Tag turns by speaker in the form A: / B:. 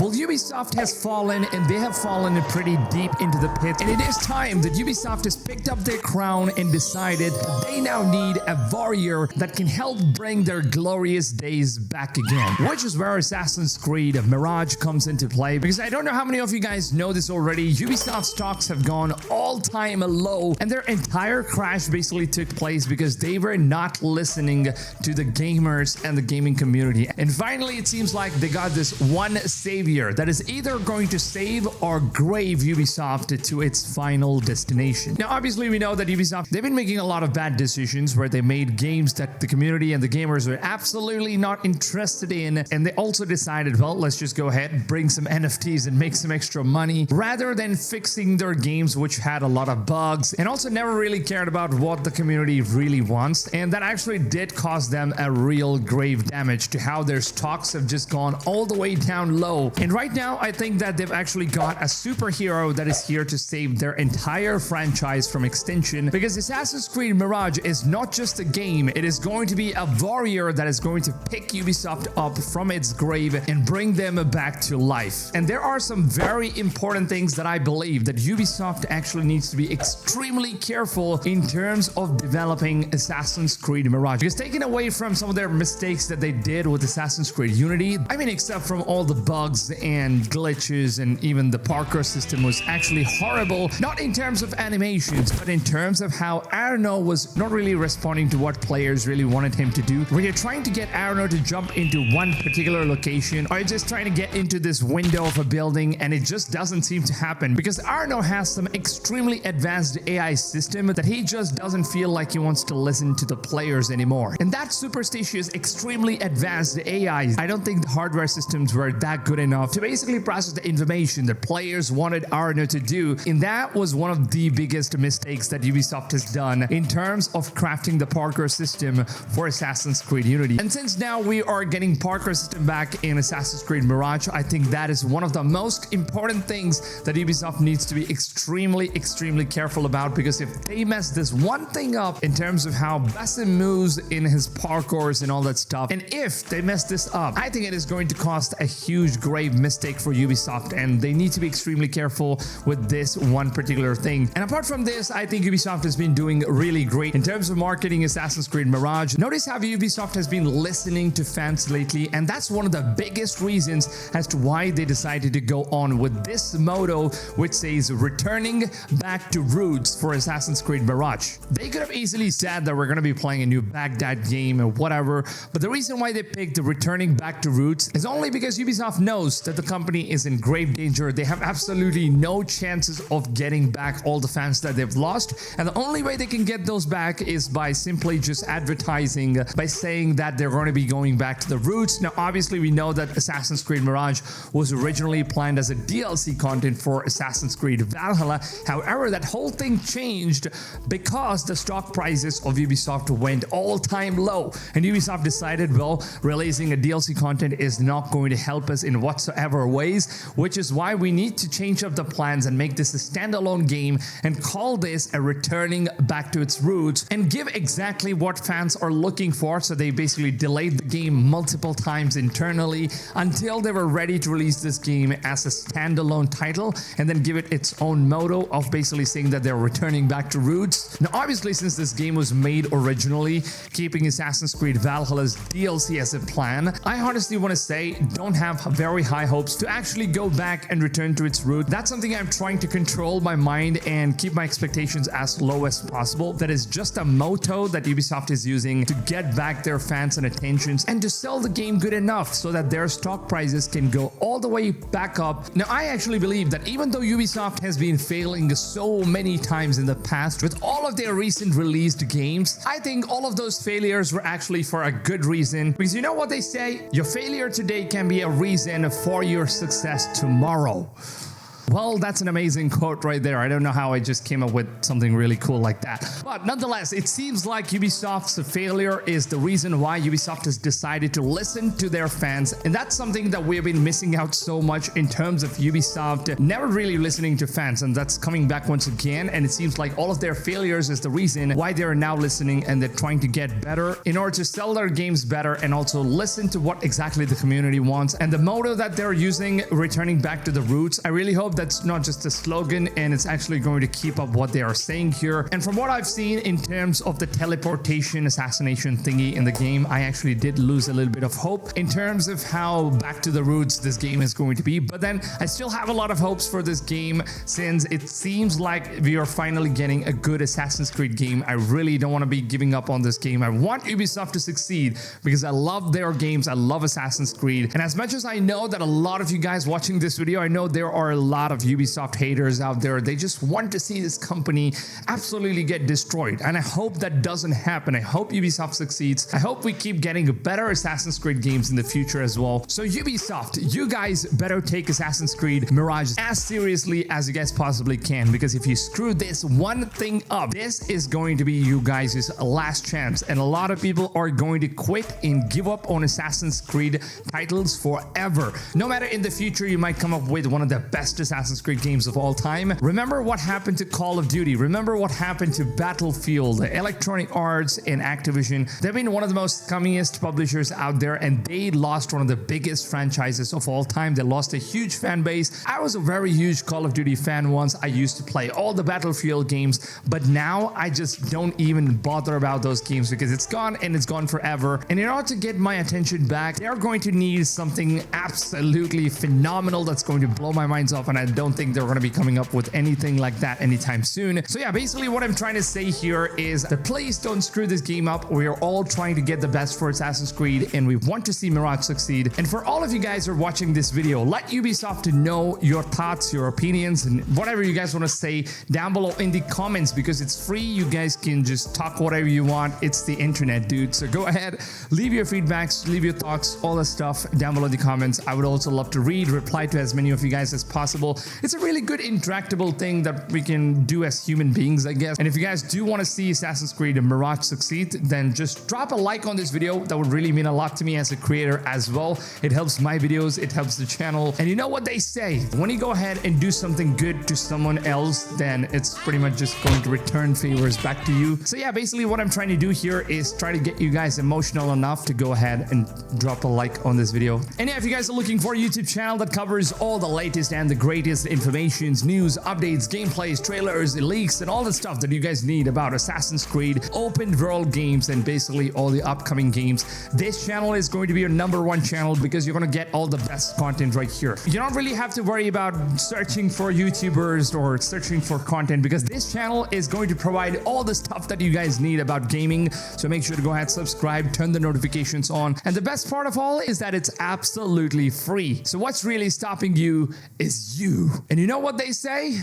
A: Well, Ubisoft has fallen, and they have fallen pretty deep into the pit. And it is time that Ubisoft has picked up their crown and decided they now need a warrior that can help bring their glorious days back again. Which is where Assassin's Creed Mirage comes into play. Because I don't know how many of you guys know this already, Ubisoft stocks have gone all-time low, and their entire crash basically took place because they were not listening to the gamers and the gaming community. And finally, it seems like they got this one savior that is either going to save or grave Ubisoft to its final destination. Now, obviously, we know that Ubisoft, they've been making a lot of bad decisions where they made games that the community and the gamers were absolutely not interested in. And they also decided, well, let's just go ahead, bring some NFTs and make some extra money rather than fixing their games, which had a lot of bugs and also never really cared about what the community really wants. And that actually did cause them a real grave damage to how their stocks have just gone all the way down low. And right now, I think that they've actually got a superhero that is here to save their entire franchise from extinction, because Assassin's Creed Mirage is not just a game, it is going to be a warrior that is going to pick Ubisoft up from its grave and bring them back to life. And there are some very important things that I believe that Ubisoft actually needs to be extremely careful in terms of developing Assassin's Creed Mirage, because taken away from some of their mistakes that they did with Assassin's Creed Unity, I mean, except from all the bugs and glitches, and even the parkour system was actually horrible, not in terms of animations, but in terms of how Arno was not really responding to what players really wanted him to do. When you're trying to get Arno to jump into one particular location, or you're just trying to get into this window of a building, and it just doesn't seem to happen because Arno has some extremely advanced AI system that he just doesn't feel like he wants to listen to the players anymore. And that superstitious, extremely advanced AI, I don't think the hardware systems were that good enough to basically process the information that players wanted Arno to do. And that was one of the biggest mistakes that Ubisoft has done in terms of crafting the parkour system for Assassin's Creed Unity. And since now we are getting parkour system back in Assassin's Creed Mirage, I think that is one of the most important things that Ubisoft needs to be extremely careful about, because if they mess this one thing up in terms of how Basim moves in his parkours and all that stuff, and if they mess this up, I think it is going to cost a huge grave mistake for Ubisoft, and they need to be extremely careful with this one particular thing. And apart from this, I think Ubisoft has been doing really great in terms of marketing Assassin's Creed Mirage. Notice how Ubisoft has been listening to fans lately, and that's one of the biggest reasons as to why they decided to go on with this motto, which says returning back to roots for Assassin's Creed Mirage. They could have easily said that we're going to be playing a new Baghdad game or whatever, but the reason why they picked returning back to roots is only because Ubisoft knows that the company is in grave danger. They have absolutely no chances of getting back all the fans that they've lost, and the only way they can get those back is by simply just advertising, by saying that they're going to be going back to the roots. Now, obviously, we know that Assassin's Creed Mirage was originally planned as a DLC content for Assassin's Creed Valhalla. However, that whole thing changed because the stock prices of Ubisoft went all-time low, and Ubisoft decided, well, releasing a DLC content is not going to help us in whatsoever ways, which is why we need to change up the plans and make this a standalone game and call this a returning back to its roots and give exactly what fans are looking for. So they basically delayed the game multiple times internally until they were ready to release this game as a standalone title, and then give it its own motto of basically saying that they're returning back to roots. Now, obviously, since this game was made originally keeping Assassin's Creed Valhalla's DLC as a plan, I honestly want to say don't have very high hopes to actually go back and return to its root. That's something I'm trying to control my mind and keep my expectations as low as possible. That is just a motto that Ubisoft is using to get back their fans and attentions and to sell the game good enough so that their stock prices can go all the way back up. Now, I actually believe that even though Ubisoft has been failing so many times in the past with all of their recent released games, I think all of those failures were actually for a good reason, because you know what they say? Your failure today can be a reason for your success tomorrow. Well, that's an amazing quote right there. I don't know how I just came up with something really cool like that. But nonetheless, it seems like Ubisoft's failure is the reason why Ubisoft has decided to listen to their fans. And that's something that we've been missing out so much in terms of Ubisoft never really listening to fans. And that's coming back once again. And it seems like all of their failures is the reason why they're now listening and they're trying to get better in order to sell their games better and also listen to what exactly the community wants. And the motto that they're using, returning back to the roots, I really hope that's not just a slogan and it's actually going to keep up what they are saying here. And from what I've seen in terms of the teleportation assassination thingy in the game, I actually did lose a little bit of hope in terms of how back to the roots this game is going to be. But then I still have a lot of hopes for this game since it seems like we are finally getting a good Assassin's Creed game. I really don't want to be giving up on this game. I want Ubisoft to succeed because I love their games. I love Assassin's Creed. And as much as I know that a lot of you guys watching this video, I know there are a lot of Ubisoft haters out there. They just want to see this company absolutely get destroyed. And I hope that doesn't happen. I hope Ubisoft succeeds. I hope we keep getting better Assassin's Creed games in the future as well. So Ubisoft, you guys better take Assassin's Creed Mirage as seriously as you guys possibly can, because if you screw this one thing up, this is going to be you guys' last chance. And a lot of people are going to quit and give up on Assassin's Creed titles forever. No matter in the future, you might come up with one of the best Assassin's Creed games of all time. Remember what happened to Call of Duty. Remember what happened to Battlefield, Electronic Arts, and Activision. They've been one of the most scummiest publishers out there, and they lost one of the biggest franchises of all time. They lost a huge fan base. I was a very huge Call of Duty fan once. I used to play all the Battlefield games, but now I just don't even bother about those games because it's gone and it's gone forever. And in order to get my attention back, they're going to need something absolutely phenomenal that's going to blow my minds off, and I don't think they're going to be coming up with anything like that anytime soon. So yeah, basically what I'm trying to say here is that please don't screw this game up. We are all trying to get the best for Assassin's Creed, and we want to see Mirage succeed. And for all of you guys who are watching this video, let Ubisoft know your thoughts, your opinions, and whatever you guys want to say down below in the comments, because it's free. You guys can just talk whatever you want. It's the internet, dude. So go ahead, leave your feedbacks, leave your thoughts, all that stuff down below in the comments. I would also love to reply to as many of you guys as possible. It's a really good interactable thing that we can do as human beings, I guess. And if you guys do want to see Assassin's Creed Mirage succeed, then just drop a like on this video. That would really mean a lot to me as a creator as well. It helps my videos, it helps the channel. And you know what they say, when you go ahead and do something good to someone else, then it's pretty much just going to return favors back to you. So yeah, basically what I'm trying to do here is try to get you guys emotional enough to go ahead and drop a like on this video. And yeah, if you guys are looking for a YouTube channel that covers all the latest and the greatest informations, news, updates, gameplays, trailers, leaks, and all the stuff that you guys need about Assassin's Creed, open world games, and basically all the upcoming games, this channel is going to be your #1 channel because you're going to get all the best content right here. You don't really have to worry about searching for YouTubers or searching for content, because this channel is going to provide all the stuff that you guys need about gaming. So make sure to go ahead, subscribe, turn the notifications on. And the best part of all is that it's absolutely free. So what's really stopping you is you. And you know what they say?